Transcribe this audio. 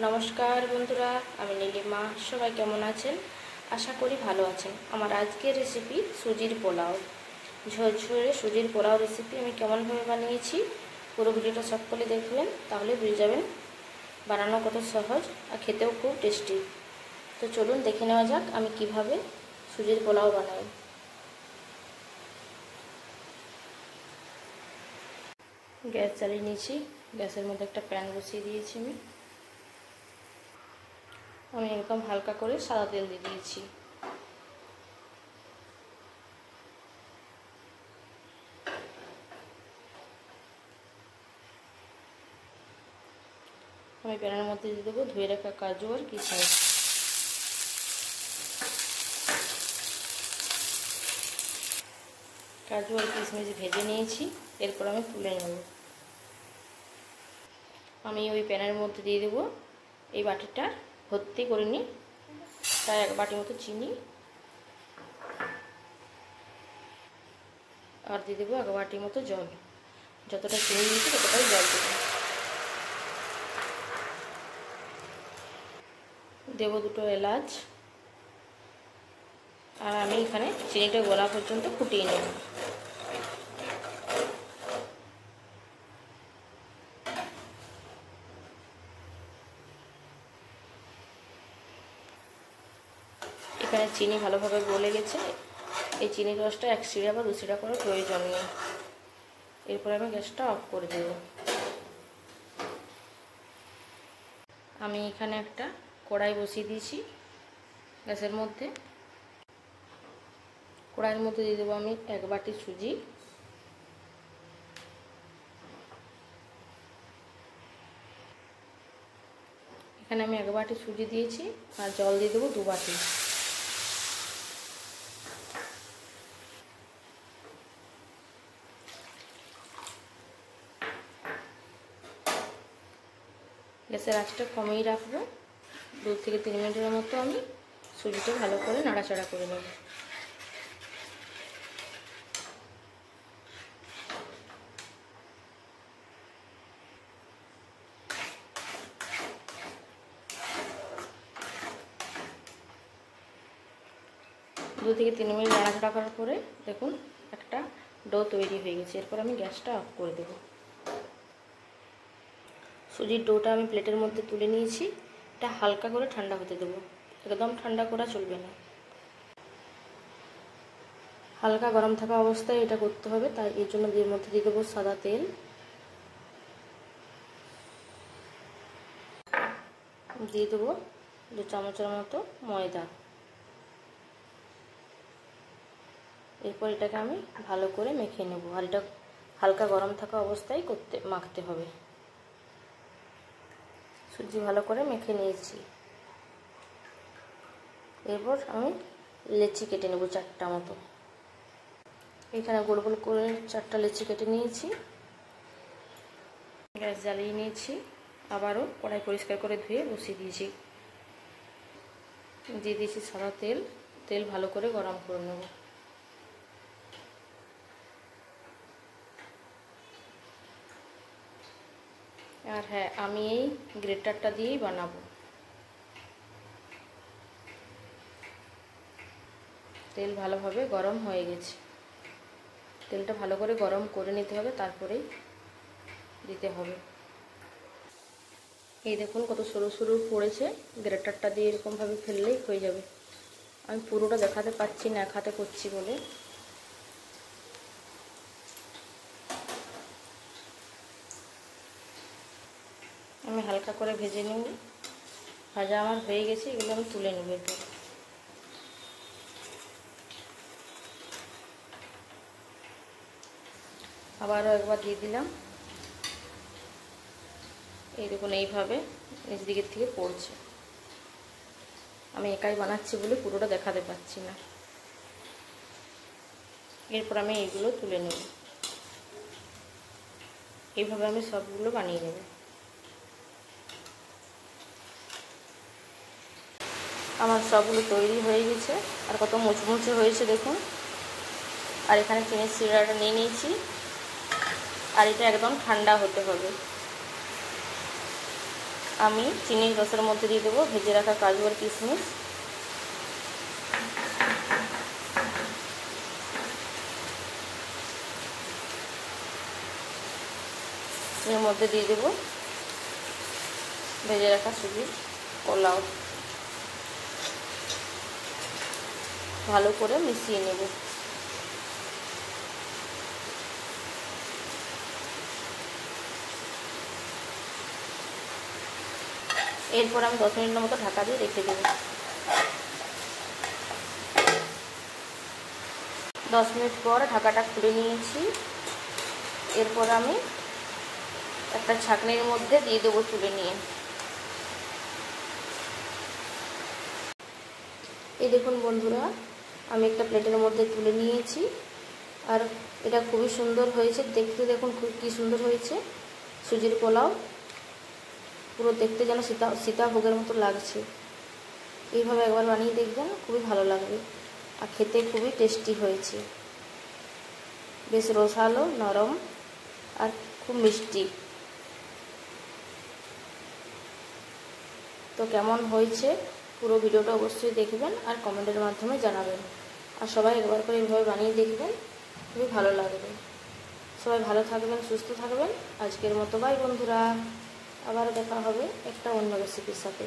নমস্কার বন্ধুরা, আমি নীলিমা। সবাই কেমন আছেন? আশা করি ভালো আছেন। আমার আজকের রেসিপি সুজির পোলাও। ঝরঝরে সুজির পোলাও রেসিপি আমি কেমনভাবে বানিয়েছি পুরো ভিডিওটা সকলে দেখবেন, তাহলে বুঝে যাবেন বানানো কত সহজ আর খেতেও খুব টেস্টি। তো চলুন দেখে নেওয়া যাক আমি কিভাবে সুজির পোলাও বানাই। গ্যাস জ্বালিয়ে নিয়েছি। গ্যাসের মধ্যে একটা প্যান বসিয়ে দিয়েছি। আমি এরকম হালকা করে সাদা তেল দিয়ে দিয়েছি। আমি প্যানের মধ্যে দিয়ে দেবো ধুয়ে রাখা কাজু আর কিশমিশ। কাজু আর কিশমিশ ভেজে নিয়েছি, এরপর আমি তুলে নেব। আমি ওই প্যানের মধ্যে দিয়ে দেবো এই বাটিটা ভর্তি করে নিই প্রায় 1 বাটি মতো চিনি, আর দিয়ে দেবো 1 বাটি মতো জল। যতটা চিনি দিয়েছি ততটাই জল দেবো। দেবো 2টো এলাচ, আর আমি এখানে চিনিটা গলা পর্যন্ত ফুটিয়ে নেব। এখানে চিনি ভালোভাবে গলে গেছে। এই চিনির রসটা 1 সিরা বা 2 সিরা করার প্রয়োজন নেই। এরপর আমি গ্যাসটা অফ করে দেব। আমি এখানে একটা কড়াই বসিয়ে দিয়েছি গ্যাসের মধ্যে। কড়াইয়ের মধ্যে দিয়ে দেবো আমি 1 বাটি সুজি। এখানে আমি 1 বাটি সুজি দিয়েছি, আর জল দিয়ে দেবো 2 বাটি। গ্যাসের আঁচটা কমেই রাখবো। 2 থেকে 3 মিনিটের মতো আমি সুজিটা ভালো করে নাড়াচাড়া করে নেব। দু থেকে 3 মিনিট নাড়াচাড়া করার পরে দেখুন একটা ডো তৈরি হয়ে গেছে। এরপর আমি গ্যাসটা অফ করে দেব। সুজির ডোটা আমি প্লেটের মধ্যে তুলে নিয়েছি। এটা হালকা করে ঠান্ডা হতে দেবো, একদম ঠান্ডা করা চলবে না। হালকা গরম থাকা অবস্থায় এটা করতে হবে, তাই এর জন্য এর মধ্যে দিয়ে দেবো সাদা তেল, দিয়ে দেবো 2 চামচের মতো ময়দা। এরপর এটাকে আমি ভালো করে মেখে নেব, আর এটা হালকা গরম থাকা অবস্থায় মাখতে হবে। সুজি ভালো করে মেখে নিয়েছি। এরপর আমি লেচি কেটে নেব 4টা মতো। এখানে গোল গোল করে 4টা লেচি কেটে নিয়েছি। গ্যাস জ্বালিয়ে নিয়েছি, আবারও কড়াই পরিষ্কার করে ধুয়ে বসিয়ে দিয়েছি। দিয়ে দিয়েছি সাদা তেল। তেল ভালো করে গরম করে নেব। আর হ্যাঁ, আমি এই গ্রেটারটা দিয়েই বানাবো। তেল ভালোভাবে গরম হয়ে গেছে। তেলটা ভালো করে গরম করে নিতে হবে, তারপরেই দিতে হবে। এই দেখুন কত সরু সরু পড়েছে। গ্রেটারটা দিয়ে এরকমভাবে ফেললেই হয়ে যাবে। আমি পুরোটা দেখাতে পাচ্ছি না, এক হাতে করছি বলে। আমি হালকা করে ভেজে নেব। ভাজা আমার হয়ে গেছে, এগুলো আমি তুলে নেব। এরপর আবারও একবার দিয়ে দিলাম। এই দেখুন এইভাবে নিচ দিকের থেকে পড়ছে। আমি একাই বানাচ্ছি বলে পুরোটা দেখাতে পাচ্ছি না। এরপর আমি এইগুলো তুলে নেব। এইভাবে আমি সবগুলো বানিয়ে নেব। আমার সবগুলো তৈরি হয়ে গেছে, আর কত মুচমুচে হয়েছে দেখুন। আর এখানে চিনির সিরাটা নিয়ে নিয়েছি, আর এটা একদম ঠান্ডা হতে হবে। আমি চিনির রসের মধ্যে দিয়ে দেবো ভেজে রাখা কাজু আর কিশমিশ। এর মধ্যে দিয়ে দেবো ভেজে রাখা সুজির পোলাও। ভালো করে মিশিয়ে নেব। এরপর আমি 10 মিনিটের মতো ঢাকা দিয়ে রেখে দেব। 10 মিনিট পর ঢাকাটা খুলে নিয়েছি। এরপর আমি একটা ছাঁকনির মধ্যে দিয়ে দেবো তুলে নিয়ে। এই দেখুন বন্ধুরা, আমি একটা প্লেটের মধ্যে তুলে নিয়েছি। আর এটা খুবই সুন্দর হয়েছে দেখতে। দেখুন কি সুন্দর হয়েছে সুজির পোলাও। পুরো দেখতে যেন সীতাভোগের মতো লাগছে। এইভাবে একবার বানিয়ে দেখবেন, খুবই ভালো লাগবে। আর খেতে খুবই টেস্টি হয়েছে, বেশ রসালো, নরম আর খুব মিষ্টি। তো কেমন হয়েছে পুরো ভিডিওটা অবশ্যই দেখবেন আর কমেন্টের মাধ্যমে জানাবেন। আর সবাই একবার করে এইভাবে বানিয়ে দেখবেন, খুবই ভালো লাগবে। সবাই ভালো থাকবেন, সুস্থ থাকবেন। আজকের মতো বাই বন্ধুরা, আবার দেখা হবে একটা অন্য রেসিপির সাথে।